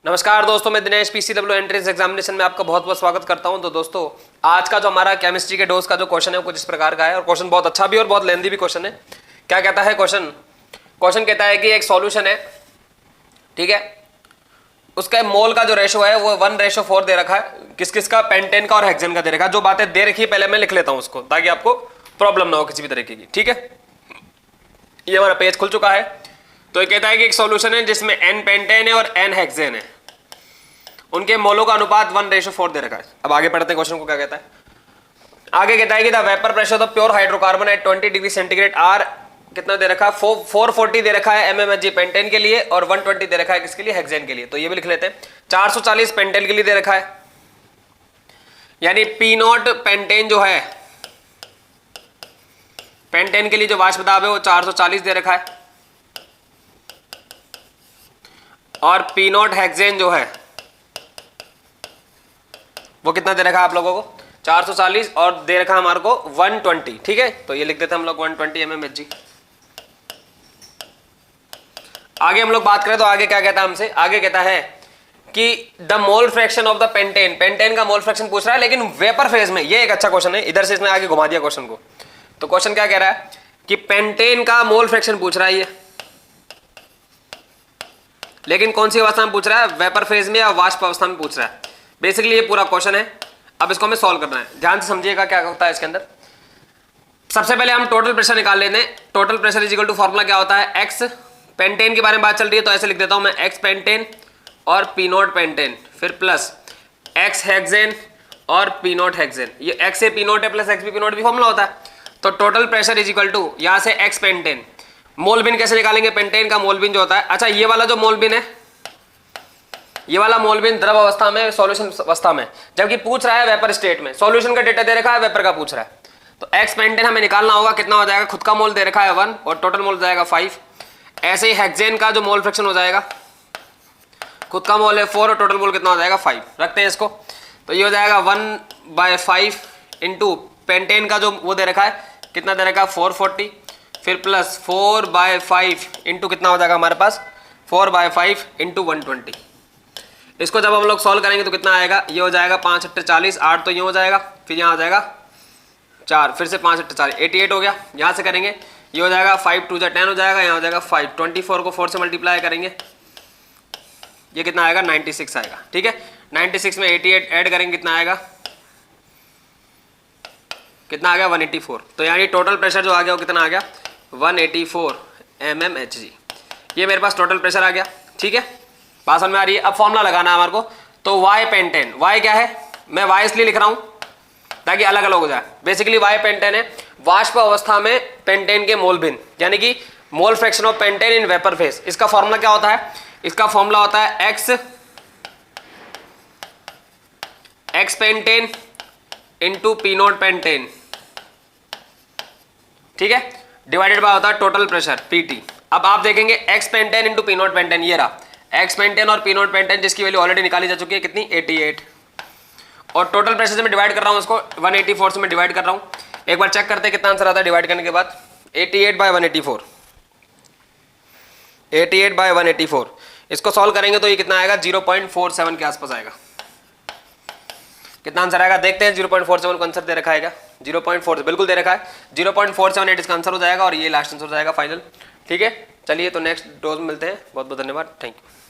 नमस्कार दोस्तों, मैं दिनेश पीसीडब्ल्यू एंट्रेंस एग्जामिनेशन में आपका बहुत बहुत स्वागत करता हूं। तो दोस्तों, आज का जो हमारा केमिस्ट्री के डोज का जो क्वेश्चन है वो कुछ इस प्रकार का है और क्वेश्चन बहुत अच्छा भी और बहुत लेंथी भी क्वेश्चन है। क्या कहता है क्वेश्चन कहता है कि एक सॉल्यूशन है, ठीक है, उसका मोल का जो रेशो है वो 1:4 दे रखा है। किस किस का? पेंटेन का और हेक्सेन का दे रखा है। जो बातें दे रखी है पहले मैं लिख लेता हूं उसको, ताकि आपको प्रॉब्लम ना हो किसी भी तरीके की, ठीक है। ये हमारा पेज खुल चुका है। तो ये कहता है कि एक सॉल्यूशन है जिसमें n पेंटेन है और n हेक्सेन है, उनके मोलों का अनुपात 1:4 दे रखा है। अब आगे पढ़ते हैं क्वेश्चन को। क्या कहता है? आगे कहता है कि the vapour pressure of pure hydrocarbon at 20 degree centigrade are कितना दे रखा है? 440 दे रखा है mmHg पेंटेन के लिए और 120 दे रखा है किसके लिए? हेक्सेन के लिए। तो ये भी लिख लेते हैं। 440 पेंटेन के लिए दे रखा है, यानी P0 पेंटेन जो है, पेंटेन के लिए जो वाष्प दाब है वो 440 दे रखा है, और P0 हेक्सेन जो है वो कितना दे रखा है आप लोगों को? 440, और दे रखा है हमारे को 120, ठीक है। तो ये लिख देते हैं हम लोग 120 mmHg। आगे हम लोग बात करें तो आगे क्या कहता है हमसे? आगे कहता है कि the mole fraction of the pentane, pentane का मोल फ्रैक्शन पूछ रहा है लेकिन वेपर फेज में। ये एक अच्छा क्वेश्चन है, इधर से इसने आगे घुमा दिया क्वेश्चन को। तो क्वेश्चन क्या कह रहा है कि पेंटेन का मोल फ्रैक्शन पूछ रहा है ये, लेकिन कौन सी अवस्था में पूछ रहा है? वेपर फेज में या वाष्प अवस्था में पूछ रहा है। बेसिकली ये पूरा क्वेश्चन है। अब इसको हमें सॉल्व करना है। ध्यान से समझिएगा क्या होता है इसके अंदर। सबसे पहले हम टोटल प्रेशर निकाल लेते हैं। Total pressure is equal to formula क्या होता है? एक्स पेंटेन के बारे में बात चल रही है तो ऐसे लिख देता हूं मैं, एक्स पेंटेन और P0 पेंटेन, फिर प्लस एक्स हेक्सेन और P0 हेक्सेन। ये एक्स ए P0 है प्लस एक्स भी P0 भी फॉर्मूला होता है। तो total pressure is equal to यहां से एक्स पेंटेन, मोलबिन कैसे निकालेंगे? पेंटेन का मोलबिन जो होता है, अच्छा ये वाला जो मोलबिन है, ये वाला मोलबिन द्रव अवस्था में, सॉल्यूशन अवस्था में, जबकि पूछ रहा है वेपर स्टेट में। सॉल्यूशन का डेटा दे रखा है, वेपर का पूछ रहा है। तो एक्स पेंटेन हमें निकालना होगा, कितना हो जाएगा? खुद का मोल दे रखा है 1 और टोटल मोल हो जाएगा 5। ऐसे ही हेक्सेन का जो मोल फ्रैक्शन हो जाएगा, खुद का मोल है 4 और टोटल मोल कितना हो जाएगा? 5। रखते हैं इसको। तो ये हो जाएगा 1/5 इंटू पेंटेन का जो वो दे रखा है, कितना दे रखा है? 440, फिर प्लस 4/5 इंटू कितना हो जाएगा हमारे पास? 4/5 इंटू 120। इसको जब हम लोग सॉल्व करेंगे तो कितना आएगा? ये हो जाएगा 5 × 40, 8 तो ये हो जाएगा, फिर यहाँ हो जाएगा 4, फिर से 5 × 40, 88 हो गया। यहाँ से करेंगे ये हो जाएगा 5 2 10 हो जाएगा, यहाँ हो जाएगा 5, 24 को 4 से मल्टीप्लाई करेंगे, ये कितना आएगा? 96 आएगा, ठीक है। 96 में 88 ऐड करेंगे, कितना आएगा? कितना आ गया? 184। तो यानी टोटल प्रेशर जो आ गया वो कितना आ गया? 184 mmHg। ये मेरे पास टोटल प्रेशर आ गया, ठीक है। बात समझ में आ रही है? अब फॉर्मूला लगाना है हमारे को। तो वाई पेंटेन, वाई क्या है? मैं वाई इसलिए लिख रहा हूं ताकि अलग अलग हो जाए। बेसिकली वाई पेंटेन है वाष्प अवस्था में पेंटेन के मोलबिन, यानी कि mole fraction of pentane in vapour phase. इसका फॉर्मूला क्या होता है? इसका फॉर्मूला होता है x pentane into P0 pentane, ठीक है, डिवाइडेड बाय होता है टोटल प्रेशर PT। अब आप देखेंगे x pentane into P0 pentane, ये रहा एक्स पेंटेन और P0 पेंटेन, जिसकी वैल्यू ऑलरेडी निकाली जा चुकी है, कितनी? 88। और टोटल प्रेशर से मैं डिवाइड कर रहा हूं उसको, 184 से मैं डिवाइड कर रहा हूं। एक बार चेक करते हैं कितना आंसर आता है डिवाइड करने के बाद। 88/184, 88/184। इसको सॉल्व करेंगे तो ये कितना आएगा? 0.47 के आसपास आएगा। कितना आंसर आएगा देखते हैं। 0.47 को आंसर दे रखा है, 0.4 बिल्कुल दे रखा है, 0.478 इसका आंसर हो जाएगा और ये लास्ट आंसर हो जाएगा फाइनल, ठीक है। चलिए तो नेक्स्ट डोज में मिलते हैं। बहुत बहुत धन्यवाद, थैंक यू।